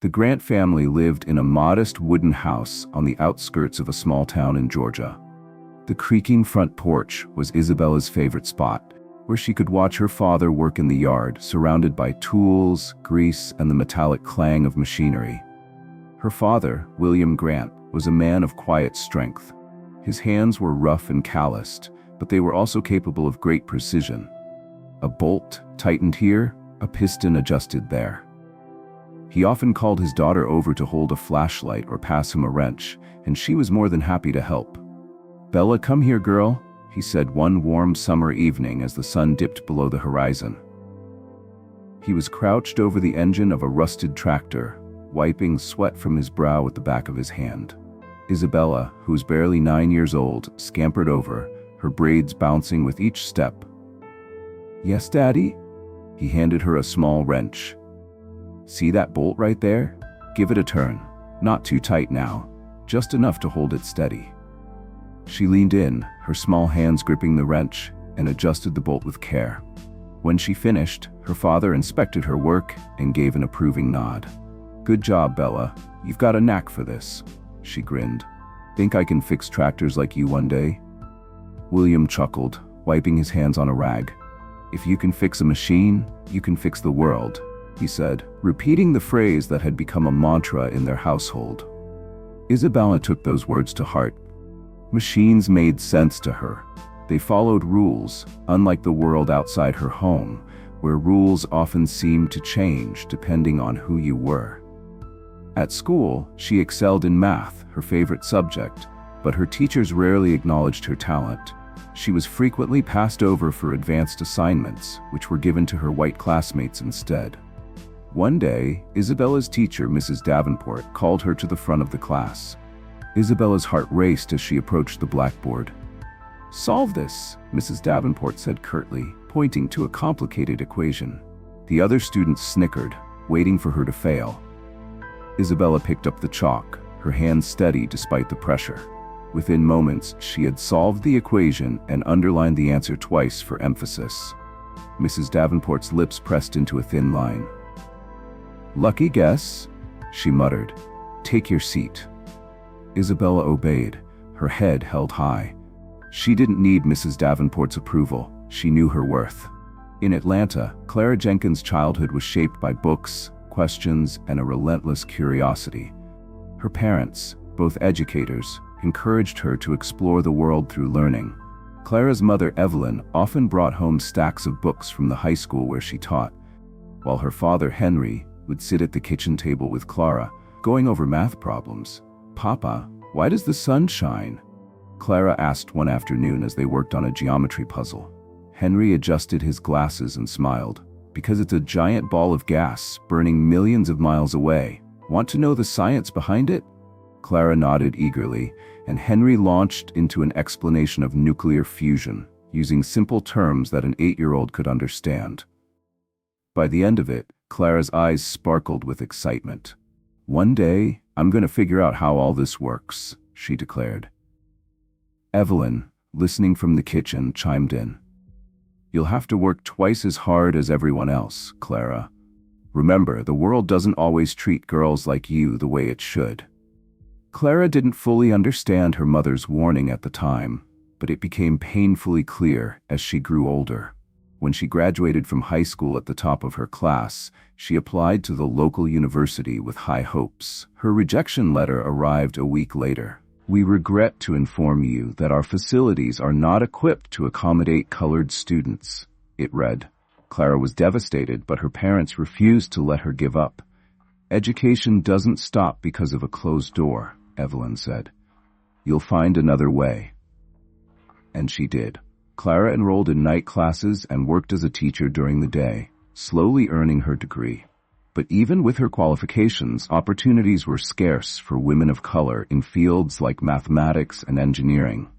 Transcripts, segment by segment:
The Grant family lived in a modest wooden house on the outskirts of a small town in Georgia. The creaking front porch was Isabella's favorite spot, where she could watch her father work in the yard, surrounded by tools, grease, and the metallic clang of machinery. Her father, William Grant, was a man of quiet strength. His hands were rough and calloused, but they were also capable of great precision. A bolt tightened here, a piston adjusted there. He often called his daughter over to hold a flashlight or pass him a wrench, and she was more than happy to help. "Bella, come here, girl," he said one warm summer evening as the sun dipped below the horizon. He was crouched over the engine of a rusted tractor, wiping sweat from his brow with the back of his hand. Isabella, who was barely 9 years old, scampered over, her braids bouncing with each step. "Yes, Daddy?" He handed her a small wrench. "See that bolt right there? Give it a turn. Not too tight now, just enough to hold it steady." She leaned in, her small hands gripping the wrench, and adjusted the bolt with care. When she finished, her father inspected her work and gave an approving nod. "Good job, Bella. You've got a knack for this," she grinned. "Think I can fix tractors like you one day?" William chuckled, wiping his hands on a rag. "If you can fix a machine, you can fix the world," he said, repeating the phrase that had become a mantra in their household. Isabella took those words to heart. Machines made sense to her. They followed rules, unlike the world outside her home, where rules often seemed to change depending on who you were. At school, she excelled in math, her favorite subject, but her teachers rarely acknowledged her talent. She was frequently passed over for advanced assignments, which were given to her white classmates instead. One day, Isabella's teacher, Mrs. Davenport, called her to the front of the class. Isabella's heart raced as she approached the blackboard. "Solve this," Mrs. Davenport said curtly, pointing to a complicated equation. The other students snickered, waiting for her to fail. Isabella picked up the chalk, her hands steady despite the pressure. Within moments, she had solved the equation and underlined the answer twice for emphasis. Mrs. Davenport's lips pressed into a thin line. "Lucky guess," she muttered. "Take your seat." Isabella obeyed, her head held high. She didn't need Mrs. Davenport's approval. She knew her worth. In Atlanta, Clara Jenkins' childhood was shaped by books, questions, and a relentless curiosity. Her parents, both educators, encouraged her to explore the world through learning. Clara's mother, Evelyn, often brought home stacks of books from the high school where she taught, while her father, Henry, would sit at the kitchen table with Clara, going over math problems. "Papa, why does the sun shine?" Clara asked one afternoon as they worked on a geometry puzzle. Henry adjusted his glasses and smiled. "Because it's a giant ball of gas burning millions of miles away. Want to know the science behind it?" Clara nodded eagerly, and Henry launched into an explanation of nuclear fusion, using simple terms that an 8-year-old could understand. By the end of it, Clara's eyes sparkled with excitement. "One day, I'm going to figure out how all this works," she declared. Evelyn, listening from the kitchen, chimed in. "You'll have to work twice as hard as everyone else, Clara. Remember, the world doesn't always treat girls like you the way it should." Clara didn't fully understand her mother's warning at the time, but it became painfully clear as she grew older. When she graduated from high school at the top of her class, she applied to the local university with high hopes. Her rejection letter arrived a week later. "We regret to inform you that our facilities are not equipped to accommodate colored students," it read. Clara was devastated, but her parents refused to let her give up. "Education doesn't stop because of a closed door," Evelyn said. "You'll find another way." And she did. Clara enrolled in night classes and worked as a teacher during the day, slowly earning her degree. But even with her qualifications, opportunities were scarce for women of color in fields like mathematics and engineering.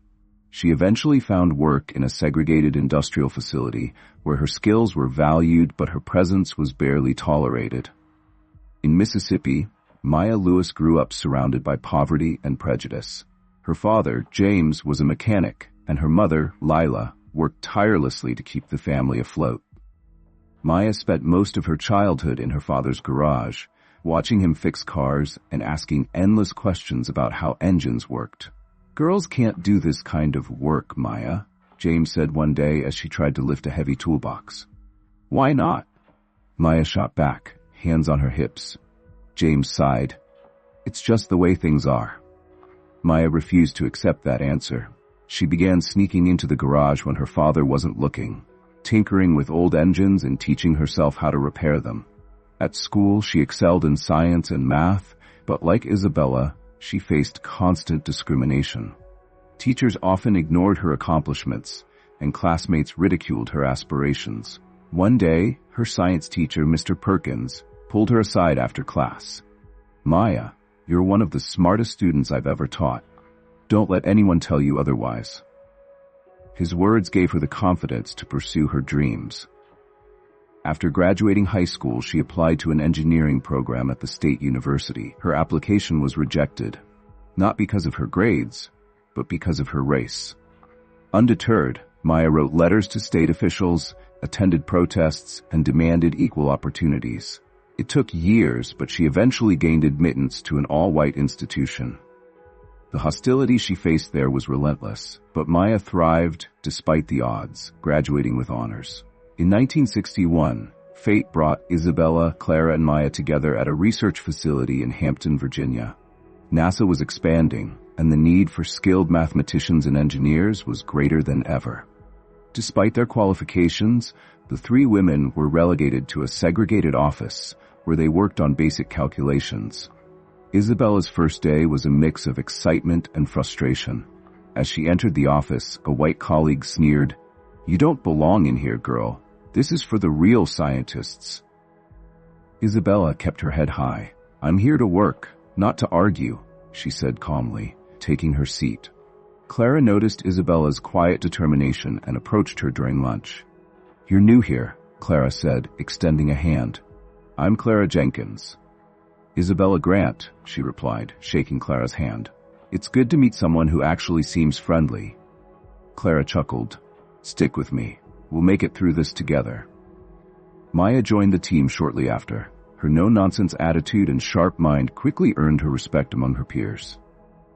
She eventually found work in a segregated industrial facility where her skills were valued but her presence was barely tolerated. In Mississippi, Maya Lewis grew up surrounded by poverty and prejudice. Her father, James, was a mechanic, and her mother, Lila, worked tirelessly to keep the family afloat. Maya spent most of her childhood in her father's garage, watching him fix cars and asking endless questions about how engines worked. "Girls can't do this kind of work, Maya," James said one day as she tried to lift a heavy toolbox. "Why not?" Maya shot back, hands on her hips. James sighed. "It's just the way things are." Maya refused to accept that answer. She began sneaking into the garage when her father wasn't looking, tinkering with old engines and teaching herself how to repair them. At school, she excelled in science and math, but like Isabella, she faced constant discrimination. Teachers often ignored her accomplishments, and classmates ridiculed her aspirations. One day, her science teacher, Mr. Perkins, pulled her aside after class. "Maya, you're one of the smartest students I've ever taught. Don't let anyone tell you otherwise." His words gave her the confidence to pursue her dreams. After graduating high school, she applied to an engineering program at the state university. Her application was rejected, not because of her grades, but because of her race. Undeterred, Maya wrote letters to state officials, attended protests, and demanded equal opportunities. It took years, but she eventually gained admittance to an all-white institution. The hostility she faced there was relentless, but Maya thrived despite the odds, graduating with honors. In 1961, fate brought Isabella, Clara, and Maya together at a research facility in Hampton, Virginia. NASA was expanding, and the need for skilled mathematicians and engineers was greater than ever. Despite their qualifications, the three women were relegated to a segregated office where they worked on basic calculations. Isabella's first day was a mix of excitement and frustration. As she entered the office, a white colleague sneered, "You don't belong in here, girl. This is for the real scientists." Isabella kept her head high. "I'm here to work, not to argue," she said calmly, taking her seat. Clara noticed Isabella's quiet determination and approached her during lunch. "You're new here," Clara said, extending a hand. "I'm Clara Jenkins." "Isabella Grant," she replied, shaking Clara's hand. "It's good to meet someone who actually seems friendly." Clara chuckled. "Stick with me. We'll make it through this together." Maya joined the team shortly after. Her no-nonsense attitude and sharp mind quickly earned her respect among her peers.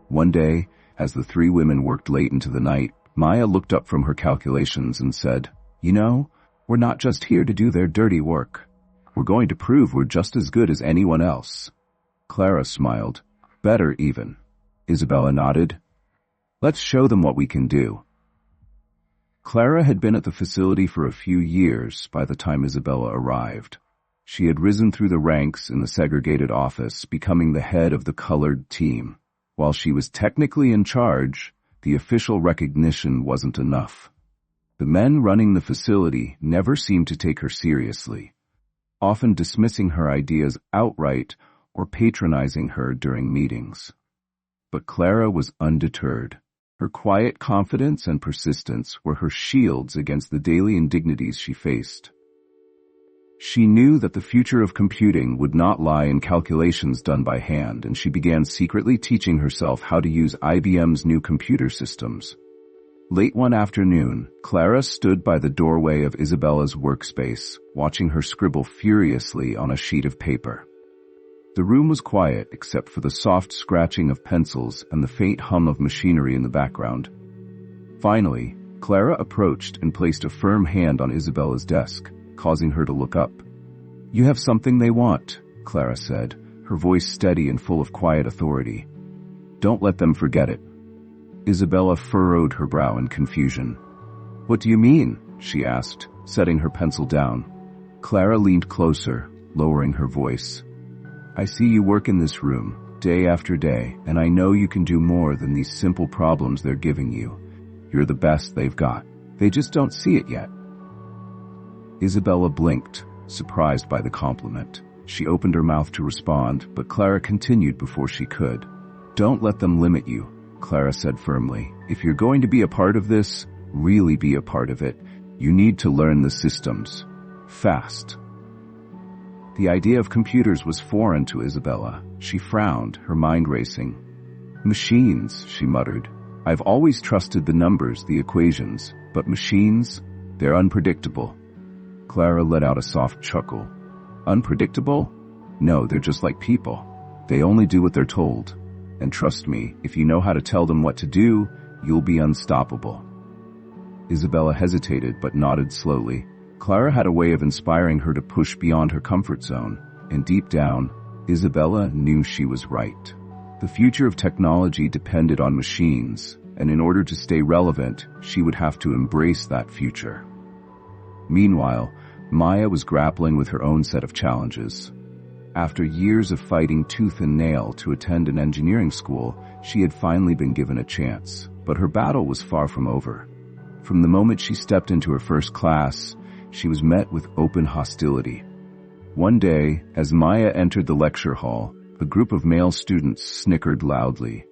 One day, as the three women worked late into the night, Maya looked up from her calculations and said, "You know, we're not just here to do their dirty work. We're going to prove we're just as good as anyone else." Clara smiled. "Better even." Isabella nodded. "Let's show them what we can do." Clara had been at the facility for a few years by the time Isabella arrived. She had risen through the ranks in the segregated office, becoming the head of the colored team. While she was technically in charge, the official recognition wasn't enough. The men running the facility never seemed to take her seriously, often dismissing her ideas outright or patronizing her during meetings. But Clara was undeterred. Her quiet confidence and persistence were her shields against the daily indignities she faced. She knew that the future of computing would not lie in calculations done by hand, and she began secretly teaching herself how to use IBM's new computer systems. Late one afternoon, Clara stood by the doorway of Isabella's workspace, watching her scribble furiously on a sheet of paper. The room was quiet except for the soft scratching of pencils and the faint hum of machinery in the background. Finally, Clara approached and placed a firm hand on Isabella's desk, causing her to look up. "You have something they want," Clara said, her voice steady and full of quiet authority. "Don't let them forget it." Isabella furrowed her brow in confusion. "What do you mean?" she asked, setting her pencil down. Clara leaned closer, lowering her voice. "I see you work in this room, day after day, and I know you can do more than these simple problems they're giving you. You're the best they've got. They just don't see it yet." Isabella blinked, surprised by the compliment. She opened her mouth to respond, but Clara continued before she could. "Don't let them limit you," Clara said firmly. "If you're going to be a part of this, really be a part of it, you need to learn the systems. Fast." The idea of computers was foreign to Isabella. She frowned, her mind racing. "Machines," she muttered. "I've always trusted the numbers, the equations, but machines, they're unpredictable." Clara let out a soft chuckle. "Unpredictable? No, they're just like people. They only do what they're told. And trust me, if you know how to tell them what to do, you'll be unstoppable. Isabella hesitated but nodded slowly. Clara had a way of inspiring her to push beyond her comfort zone, and deep down, Isabella knew she was right. The future of technology depended on machines, and in order to stay relevant, she would have to embrace that future. Meanwhile, Maya was grappling with her own set of challenges. After years of fighting tooth and nail to attend an engineering school, she had finally been given a chance, but her battle was far from over. From the moment she stepped into her first class, she was met with open hostility. One day, as Maya entered the lecture hall, a group of male students snickered loudly.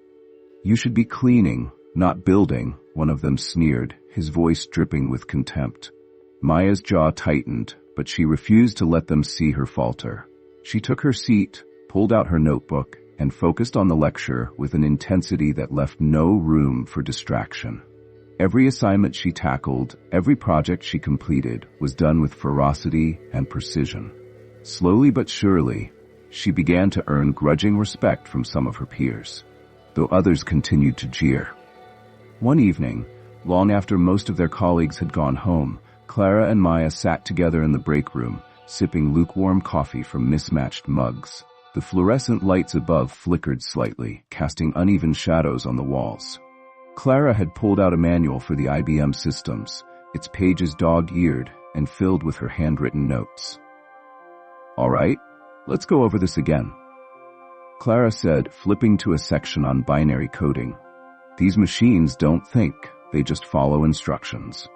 "You should be cleaning, not building," one of them sneered, his voice dripping with contempt. Maya's jaw tightened, but she refused to let them see her falter. She took her seat, pulled out her notebook, and focused on the lecture with an intensity that left no room for distraction. Every assignment she tackled, every project she completed, was done with ferocity and precision. Slowly but surely, she began to earn grudging respect from some of her peers, though others continued to jeer. One evening, long after most of their colleagues had gone home, Clara and Maya sat together in the break room, sipping lukewarm coffee from mismatched mugs. The fluorescent lights above flickered slightly, casting uneven shadows on the walls. Clara had pulled out a manual for the IBM systems, its pages dog-eared and filled with her handwritten notes. "All right, let's go over this again," Clara said, flipping to a section on binary coding. "These machines don't think, they just follow instructions.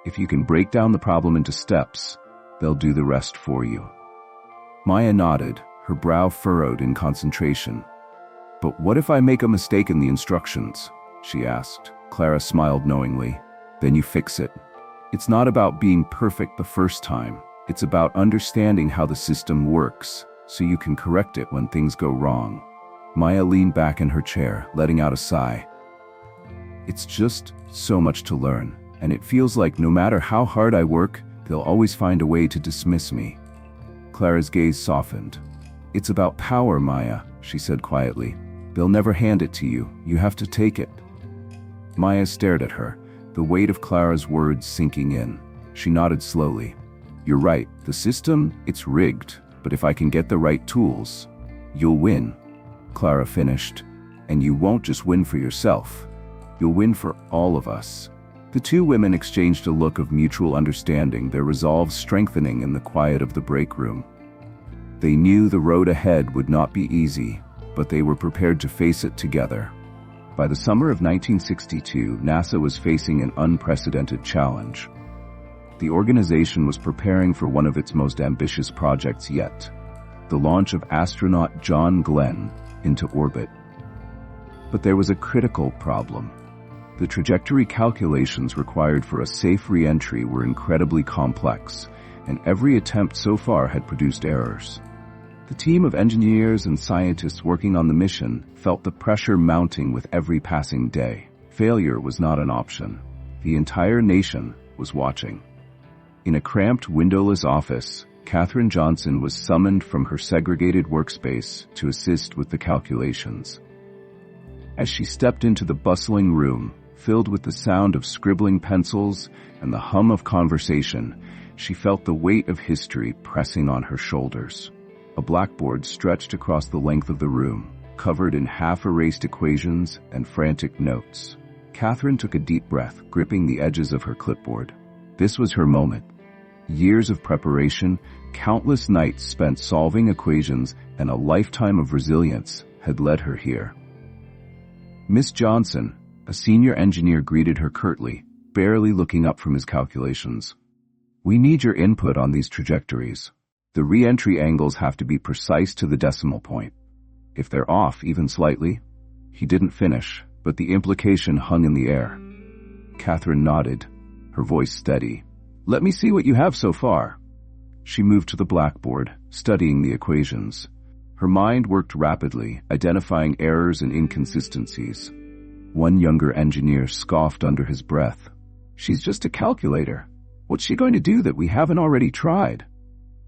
If you can break down the problem into steps, they'll do the rest for you." Maya nodded, her brow furrowed in concentration. "But what if I make a mistake in the instructions?" she asked. Clara smiled knowingly. "Then you fix it. It's not about being perfect the first time. It's about understanding how the system works, so you can correct it when things go wrong." Maya leaned back in her chair, letting out a sigh. "It's just so much to learn, and it feels like no matter how hard I work, they'll always find a way to dismiss me." Clara's gaze softened. "It's about power, Maya," she said quietly. "They'll never hand it to you. You have to take it." Maya stared at her, the weight of Clara's words sinking in. She nodded slowly. "You're right. The system, it's rigged. But if I can get the right tools, you'll win," Clara finished. "And you won't just win for yourself. You'll win for all of us." The two women exchanged a look of mutual understanding, their resolve strengthening in the quiet of the break room. They knew the road ahead would not be easy, but they were prepared to face it together. By the summer of 1962, NASA was facing an unprecedented challenge. The organization was preparing for one of its most ambitious projects yet, the launch of astronaut John Glenn into orbit. But there was a critical problem. The trajectory calculations required for a safe re-entry were incredibly complex, and every attempt so far had produced errors. The team of engineers and scientists working on the mission felt the pressure mounting with every passing day. Failure was not an option. The entire nation was watching. In a cramped, windowless office, Katherine Johnson was summoned from her segregated workspace to assist with the calculations. As she stepped into the bustling room, filled with the sound of scribbling pencils and the hum of conversation, she felt the weight of history pressing on her shoulders. A blackboard stretched across the length of the room, covered in half-erased equations and frantic notes. Katherine took a deep breath, gripping the edges of her clipboard. This was her moment. Years of preparation, countless nights spent solving equations, and a lifetime of resilience had led her here. Miss Johnson, a senior engineer, greeted her curtly, barely looking up from his calculations. "We need your input on these trajectories. The re-entry angles have to be precise to the decimal point. If they're off even slightly..." He didn't finish, but the implication hung in the air. Katherine nodded, her voice steady. "Let me see what you have so far." She moved to the blackboard, studying the equations. Her mind worked rapidly, identifying errors and inconsistencies. One younger engineer scoffed under his breath. "She's just a calculator. What's she going to do that we haven't already tried?"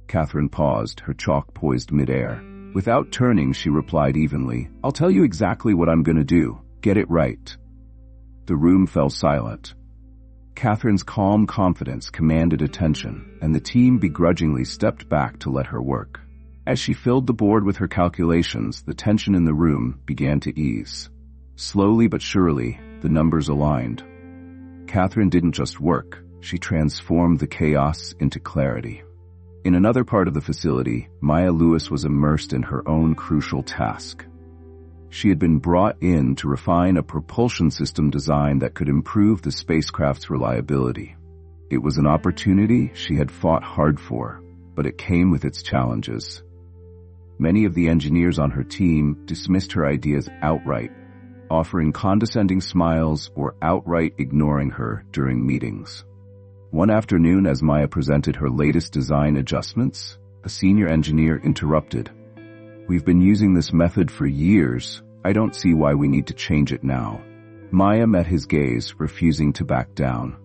Katherine paused, her chalk poised midair. Without turning, she replied evenly, "I'll tell you exactly what I'm going to do. Get it right." The room fell silent. Catherine's calm confidence commanded attention, and the team begrudgingly stepped back to let her work. As she filled the board with her calculations, the tension in the room began to ease. Slowly but surely, the numbers aligned. Catherine didn't just work, she transformed the chaos into clarity. In another part of the facility, Maya Lewis was immersed in her own crucial task. She had been brought in to refine a propulsion system design that could improve the spacecraft's reliability. It was an opportunity she had fought hard for, but it came with its challenges. Many of the engineers on her team dismissed her ideas outright, offering condescending smiles or outright ignoring her during meetings. One afternoon, as Maya presented her latest design adjustments, a senior engineer interrupted. "We've been using this method for years. I don't see why we need to change it now." Maya met his gaze, refusing to back down.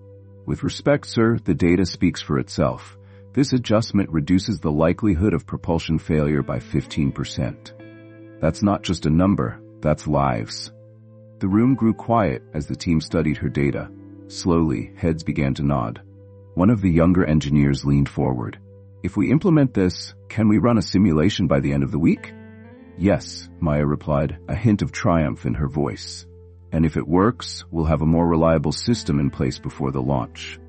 "With respect, sir, the data speaks for itself. This adjustment reduces the likelihood of propulsion failure by 15%. That's not just a number, that's lives." The room grew quiet as the team studied her data. Slowly, heads began to nod. One of the younger engineers leaned forward. "If we implement this, can we run a simulation by the end of the week?" "Yes," Maya replied, a hint of triumph in her voice. "And if it works, we'll have a more reliable system in place before the launch."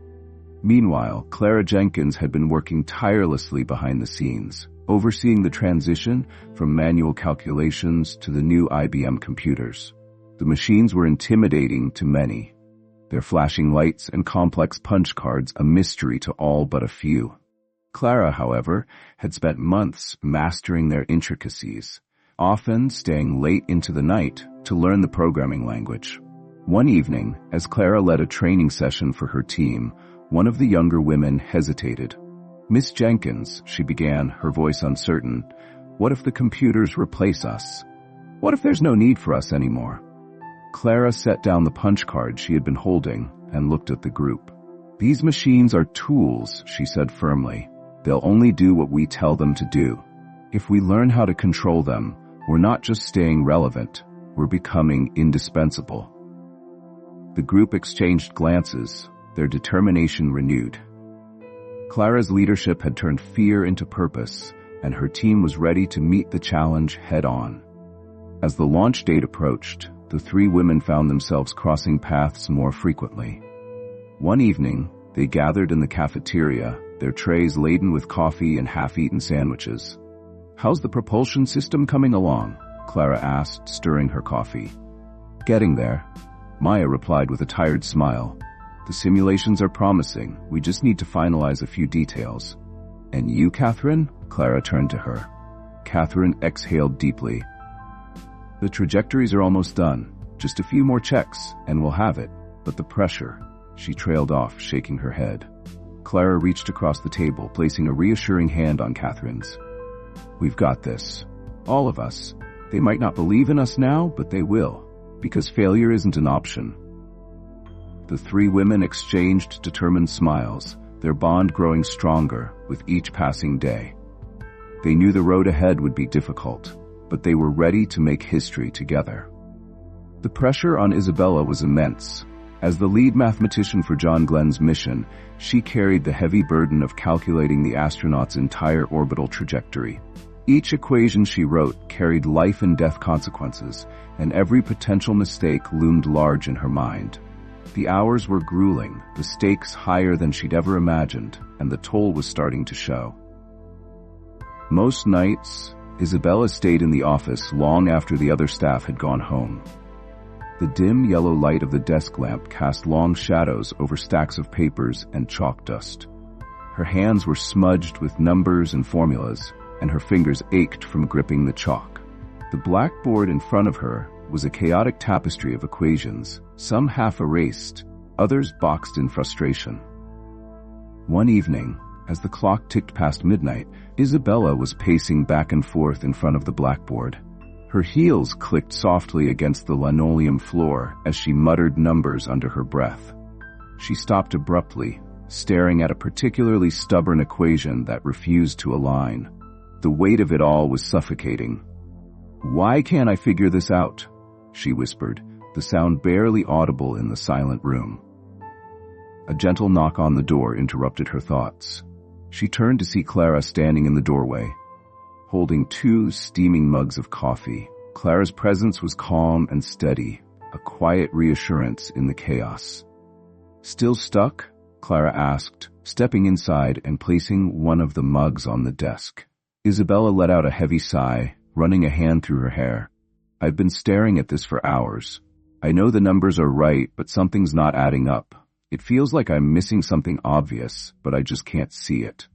Meanwhile, Clara Jenkins had been working tirelessly behind the scenes, overseeing the transition from manual calculations to the new IBM computers. The machines were intimidating to many, their flashing lights and complex punch cards a mystery to all but a few. Clara, however, had spent months mastering their intricacies, often staying late into the night to learn the programming language. One evening, as Clara led a training session for her team, one of the younger women hesitated. "Miss Jenkins," she began, her voice uncertain, "what if the computers replace us? What if there's no need for us anymore?" Clara set down the punch card she had been holding and looked at the group. "These machines are tools," she said firmly. "They'll only do what we tell them to do. If we learn how to control them, we're not just staying relevant, we're becoming indispensable." The group exchanged glances, their determination renewed. Clara's leadership had turned fear into purpose, and her team was ready to meet the challenge head-on. As the launch date approached, the three women found themselves crossing paths more frequently. One evening, they gathered in the cafeteria, their trays laden with coffee and half-eaten sandwiches. "How's the propulsion system coming along?" Clara asked, stirring her coffee. "Getting there," Maya replied with a tired smile. "The simulations are promising, we just need to finalize a few details." "And you, Catherine?" Clara turned to her. Catherine exhaled deeply. "The trajectories are almost done. Just a few more checks, and we'll have it. But the pressure..." She trailed off, shaking her head. Clara reached across the table, placing a reassuring hand on Catherine's. "We've got this. All of us. They might not believe in us now, but they will. Because failure isn't an option." The three women exchanged determined smiles, their bond growing stronger with each passing day. They knew the road ahead would be difficult, but they were ready to make history together. The pressure on Isabella was immense. As the lead mathematician for John Glenn's mission, she carried the heavy burden of calculating the astronaut's entire orbital trajectory. Each equation she wrote carried life and death consequences, and every potential mistake loomed large in her mind. The hours were grueling, the stakes higher than she'd ever imagined, and the toll was starting to show. Most nights, Isabella stayed in the office long after the other staff had gone home. The dim yellow light of the desk lamp cast long shadows over stacks of papers and chalk dust. Her hands were smudged with numbers and formulas, and her fingers ached from gripping the chalk. The blackboard in front of her was a chaotic tapestry of equations, some half erased, others boxed in frustration. One evening, as the clock ticked past midnight, Isabella was pacing back and forth in front of the blackboard. Her heels clicked softly against the linoleum floor as she muttered numbers under her breath. She stopped abruptly, staring at a particularly stubborn equation that refused to align. The weight of it all was suffocating. "Why can't I figure this out?" she whispered, the sound barely audible in the silent room. A gentle knock on the door interrupted her thoughts. She turned to see Clara standing in the doorway, holding 2 steaming mugs of coffee. Clara's presence was calm and steady, a quiet reassurance in the chaos. "Still stuck?" Clara asked, stepping inside and placing one of the mugs on the desk. Isabella let out a heavy sigh, running a hand through her hair. "I've been staring at this for hours. I know the numbers are right, but something's not adding up. It feels like I'm missing something obvious, but I just can't see it."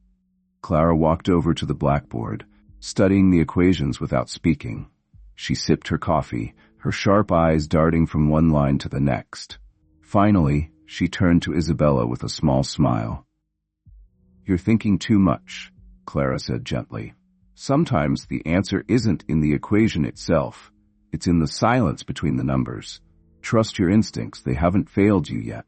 Clara walked over to the blackboard, studying the equations without speaking. She sipped her coffee, her sharp eyes darting from one line to the next. Finally, she turned to Isabella with a small smile. "You're thinking too much," Clara said gently. "Sometimes the answer isn't in the equation itself. It's in the silence between the numbers. Trust your instincts, they haven't failed you yet."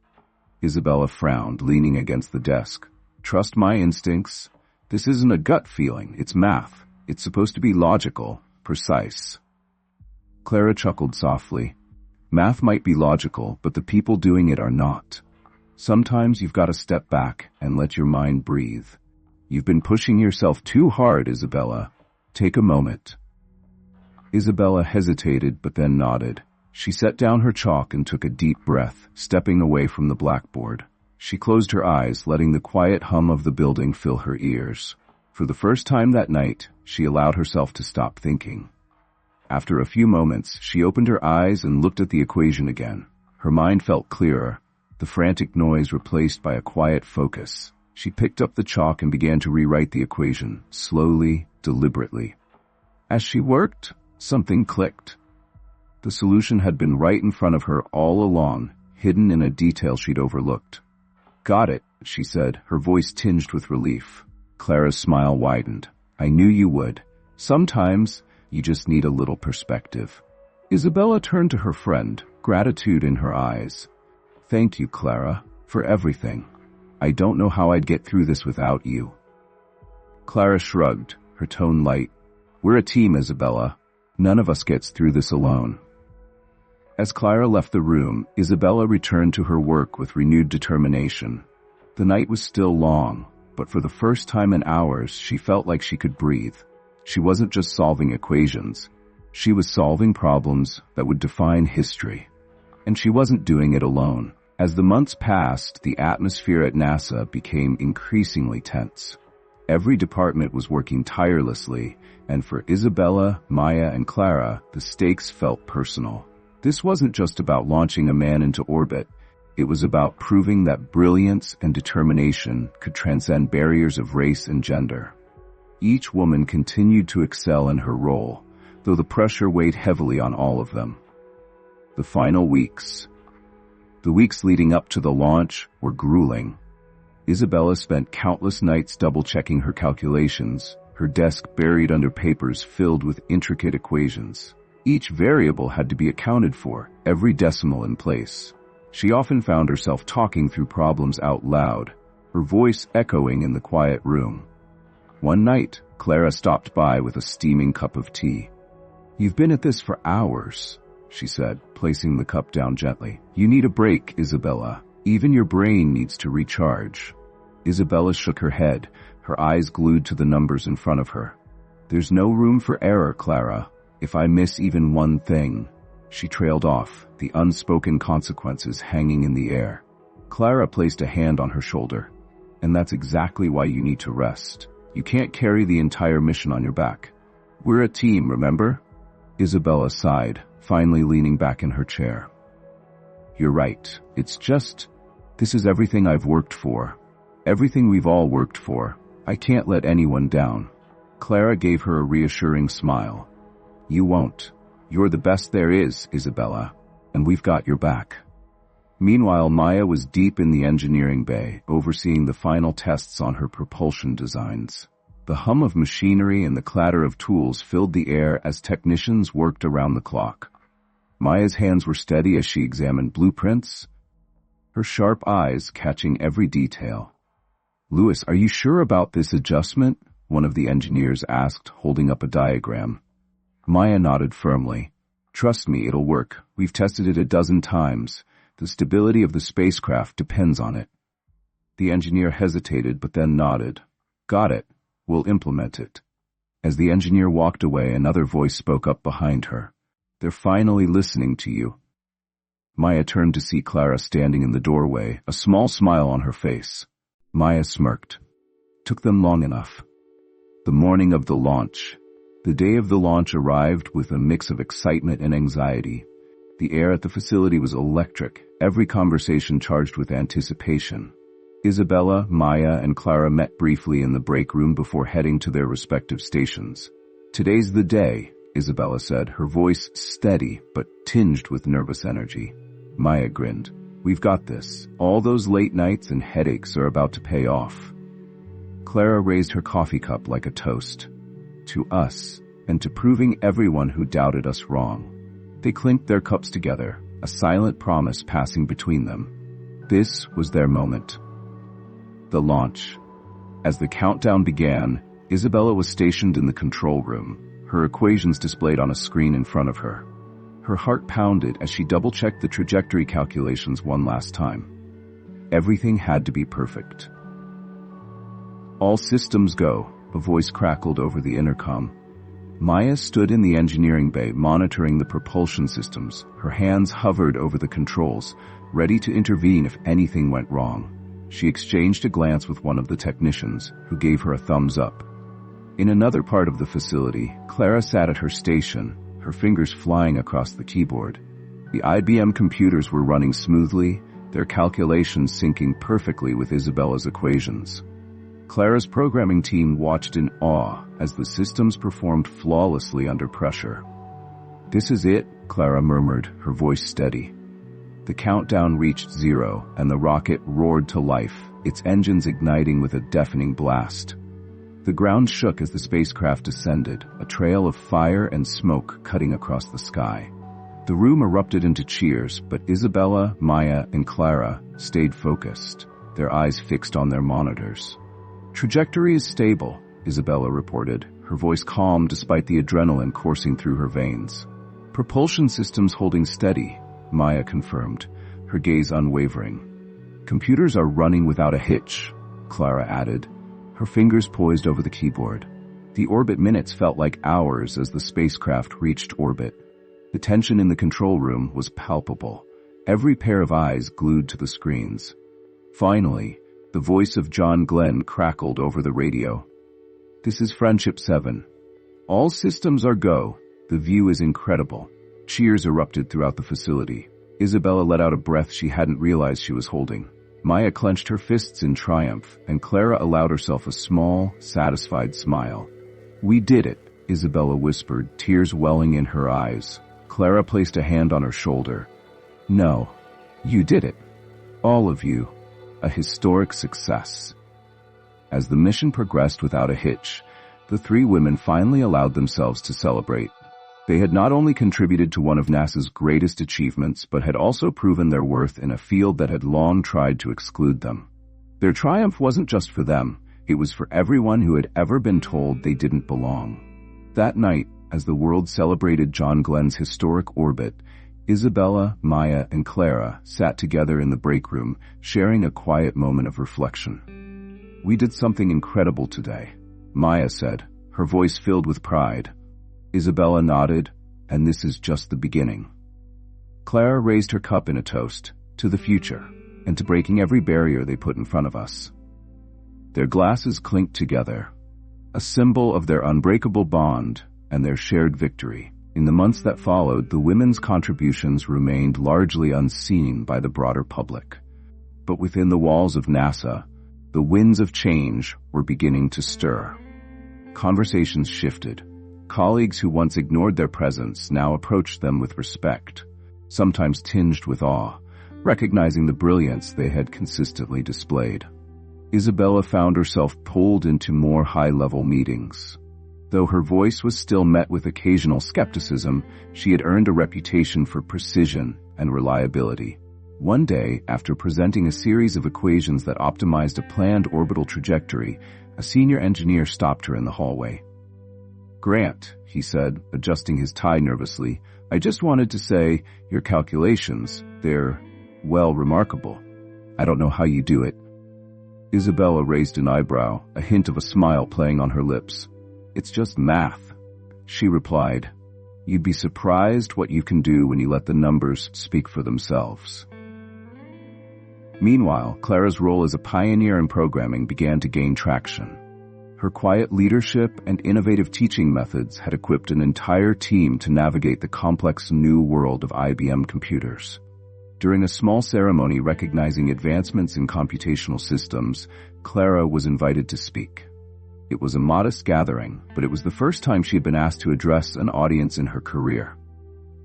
Isabella frowned, leaning against the desk. "Trust my instincts? This isn't a gut feeling, it's math. It's supposed to be logical, precise." Clara chuckled softly. "Math might be logical, but the people doing it are not. Sometimes you've got to step back and let your mind breathe. You've been pushing yourself too hard, Isabella. Take a moment." Isabella hesitated but then nodded. She set down her chalk and took a deep breath, stepping away from the blackboard. She closed her eyes, letting the quiet hum of the building fill her ears. For the first time that night, she allowed herself to stop thinking. After a few moments, she opened her eyes and looked at the equation again. Her mind felt clearer, the frantic noise replaced by a quiet focus. She picked up the chalk and began to rewrite the equation, slowly, deliberately. As she worked, something clicked. The solution had been right in front of her all along, hidden in a detail she'd overlooked. "Got it," she said, her voice tinged with relief. Clara's smile widened. "I knew you would. Sometimes, you just need a little perspective." Isabella turned to her friend, gratitude in her eyes. "Thank you, Clara, for everything. I don't know how I'd get through this without you." Clara shrugged, her tone light. "We're a team, Isabella. None of us gets through this alone." As Clara left the room, Isabella returned to her work with renewed determination. The night was still long, but for the first time in hours, she felt like she could breathe. She wasn't just solving equations. She was solving problems that would define history. And she wasn't doing it alone. As the months passed, the atmosphere at NASA became increasingly tense. Every department was working tirelessly, and for Isabella, Maya, and Clara, the stakes felt personal. This wasn't just about launching a man into orbit. It was about proving that brilliance and determination could transcend barriers of race and gender. Each woman continued to excel in her role, though the pressure weighed heavily on all of them. The final weeks. The weeks leading up to the launch were grueling. Isabella spent countless nights double-checking her calculations, her desk buried under papers filled with intricate equations. Each variable had to be accounted for, every decimal in place. She often found herself talking through problems out loud, her voice echoing in the quiet room. One night, Clara stopped by with a steaming cup of tea. "You've been at this for hours," she said, placing the cup down gently. "You need a break, Isabella. Even your brain needs to recharge." Isabella shook her head, her eyes glued to the numbers in front of her. "There's no room for error, Clara. If I miss even one thing..." She trailed off, the unspoken consequences hanging in the air. Clara placed a hand on her shoulder. "And that's exactly why you need to rest. You can't carry the entire mission on your back. We're a team, remember?" Isabella sighed, finally leaning back in her chair. "You're right. This is everything I've worked for. Everything we've all worked for. I can't let anyone down." Clara gave her a reassuring smile. "You won't. You're the best there is, Isabella, and we've got your back." Meanwhile, Maya was deep in the engineering bay, overseeing the final tests on her propulsion designs. The hum of machinery and the clatter of tools filled the air as technicians worked around the clock. Maya's hands were steady as she examined blueprints, her sharp eyes catching every detail. "Louis, are you sure about this adjustment?" one of the engineers asked, holding up a diagram. Maya nodded firmly. Trust me, it'll work. We've tested it a dozen times. The stability of the spacecraft depends on it. The engineer hesitated but then nodded. Got it. We'll implement it. As the engineer walked away, another voice spoke up behind her. They're finally listening to you. Maya turned to see Clara standing in the doorway, a small smile on her face. Maya smirked. Took them long enough. The morning of the launch. The day of the launch arrived with a mix of excitement and anxiety. The air at the facility was electric, every conversation charged with anticipation. Isabella, Maya, and Clara met briefly in the break room before heading to their respective stations. Today's the day, Isabella said, her voice steady but tinged with nervous energy. Maya grinned. We've got this. All those late nights and headaches are about to pay off. Clara raised her coffee cup like a toast. To us, and to proving everyone who doubted us wrong. They clinked their cups together, a silent promise passing between them. This was their moment. The launch. As the countdown began, Isabella was stationed in the control room, her equations displayed on a screen in front of her. Her heart pounded as she double-checked the trajectory calculations one last time. Everything had to be perfect. All systems go, a voice crackled over the intercom. Maya stood in the engineering bay monitoring the propulsion systems. Her hands hovered over the controls, ready to intervene if anything went wrong. She exchanged a glance with one of the technicians, who gave her a thumbs up. In another part of the facility, Clara sat at her station, her fingers flying across the keyboard. The IBM computers were running smoothly, their calculations syncing perfectly with Isabella's equations. Clara's programming team watched in awe as the systems performed flawlessly under pressure. This is it, Clara murmured, her voice steady. The countdown reached 0, and the rocket roared to life, its engines igniting with a deafening blast. The ground shook as the spacecraft descended, a trail of fire and smoke cutting across the sky. The room erupted into cheers, but Isabella, Maya, and Clara stayed focused, their eyes fixed on their monitors. Trajectory is stable, Isabella reported, her voice calm despite the adrenaline coursing through her veins. Propulsion systems holding steady, Maya confirmed, her gaze unwavering. Computers are running without a hitch, Clara added, her fingers poised over the keyboard. The orbit minutes felt like hours as the spacecraft reached orbit. The tension in the control room was palpable, every pair of eyes glued to the screens. Finally, the voice of John Glenn crackled over the radio. This is Friendship 7. All systems are go. The view is incredible. Cheers erupted throughout the facility. Isabella let out a breath she hadn't realized she was holding. Maya clenched her fists in triumph, and Clara allowed herself a small, satisfied smile. We did it, Isabella whispered, tears welling in her eyes. Clara placed a hand on her shoulder. No, you did it. All of you. A historic success. As the mission progressed without a hitch, the three women finally allowed themselves to celebrate. They had not only contributed to one of NASA's greatest achievements, but had also proven their worth in a field that had long tried to exclude them. Their triumph wasn't just for them, it was for everyone who had ever been told they didn't belong. That night, as the world celebrated John Glenn's historic orbit, Isabella, Maya, and Clara sat together in the break room, sharing a quiet moment of reflection. We did something incredible today, Maya said, her voice filled with pride. Isabella nodded, and this is just the beginning. Clara raised her cup in a toast, to the future, and to breaking every barrier they put in front of us. Their glasses clinked together, a symbol of their unbreakable bond and their shared victory. In the months that followed, the women's contributions remained largely unseen by the broader public. But within the walls of NASA, the winds of change were beginning to stir. Conversations shifted. Colleagues who once ignored their presence now approached them with respect, sometimes tinged with awe, recognizing the brilliance they had consistently displayed. Isabella found herself pulled into more high-level meetings. Though her voice was still met with occasional skepticism, she had earned a reputation for precision and reliability. One day, after presenting a series of equations that optimized a planned orbital trajectory, A senior engineer stopped her in the hallway. "Grant," he said, adjusting his tie nervously, "I just wanted to say, your calculations, they're, well, remarkable. I don't know how you do it." Isabella raised an eyebrow, a hint of a smile playing on her lips. "It's just math," she replied. "You'd be surprised what you can do when you let the numbers speak for themselves." Meanwhile, Clara's role as a pioneer in programming began to gain traction. Her quiet leadership and innovative teaching methods had equipped an entire team to navigate the complex new world of IBM computers. During a small ceremony recognizing advancements in computational systems, Clara was invited to speak. It was a modest gathering, but it was the first time she had been asked to address an audience in her career.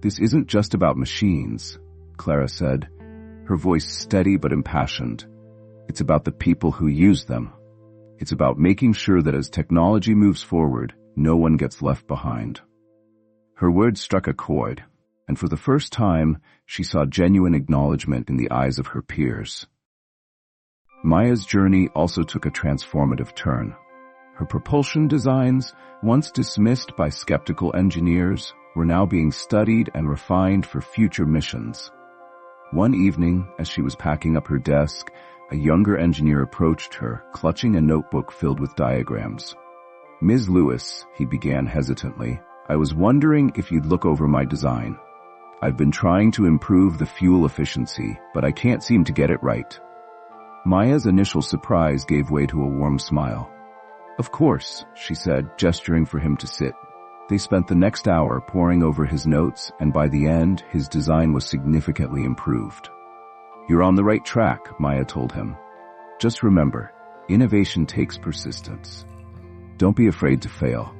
"This isn't just about machines," Clara said, her voice steady but impassioned. "It's about the people who use them. It's about making sure that as technology moves forward, no one gets left behind." Her words struck a chord, and for the first time, she saw genuine acknowledgement in the eyes of her peers. Maya's journey also took a transformative turn. Her propulsion designs, once dismissed by skeptical engineers, were now being studied and refined for future missions. One evening, as she was packing up her desk, a younger engineer approached her, clutching a notebook filled with diagrams. "Ms. Lewis," he began hesitantly, "I was wondering if you'd look over my design. I've been trying to improve the fuel efficiency, but I can't seem to get it right." Maya's initial surprise gave way to a warm smile. "Of course," she said, gesturing for him to sit. They spent the next hour poring over his notes, and by the end, his design was significantly improved. "You're on the right track," Maya told him. "Just remember, innovation takes persistence. Don't be afraid to fail."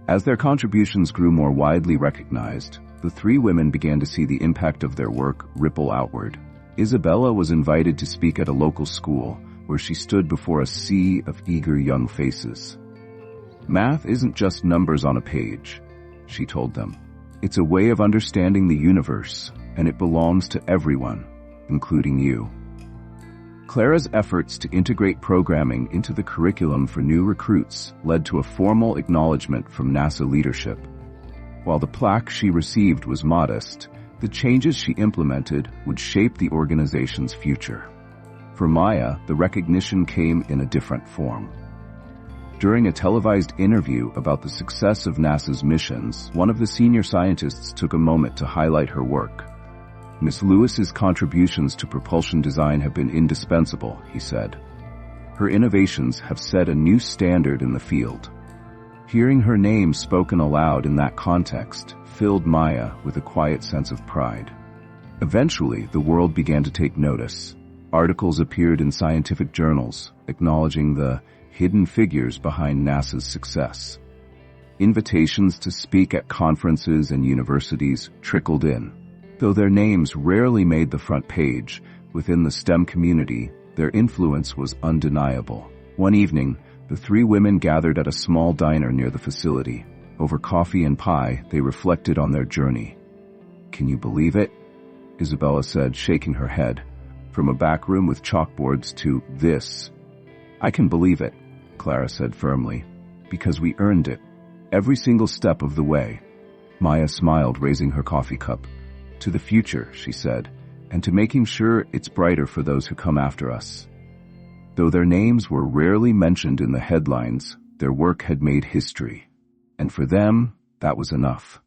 As their contributions grew more widely recognized, the three women began to see the impact of their work ripple outward. Isabella was invited to speak at a local school, where she stood before a sea of eager young faces. "Math isn't just numbers on a page," she told them. "It's a way of understanding the universe, and it belongs to everyone, including you." Clara's efforts to integrate programming into the curriculum for new recruits led to a formal acknowledgement from NASA leadership. While the plaque she received was modest, the changes she implemented would shape the organization's future. For Maya, the recognition came in a different form. During a televised interview about the success of NASA's missions, one of the senior scientists took a moment to highlight her work. "Ms. Lewis's contributions to propulsion design have been indispensable," he said. "Her innovations have set a new standard in the field." Hearing her name spoken aloud in that context filled Maya with a quiet sense of pride. Eventually, the world began to take notice. Articles appeared in scientific journals, acknowledging the hidden figures behind NASA's success. Invitations to speak at conferences and universities trickled in. Though their names rarely made the front page, within the STEM community, their influence was undeniable. One evening, the three women gathered at a small diner near the facility. Over coffee and pie, they reflected on their journey. "Can you believe it?" Isabella said, shaking her head. "From a back room with chalkboards to this." "I can believe it," Clara said firmly, "because we earned it. Every single step of the way." Maya smiled, raising her coffee cup. "To the future," she said, "and to making sure it's brighter for those who come after us." Though their names were rarely mentioned in the headlines, their work had made history. And for them, that was enough.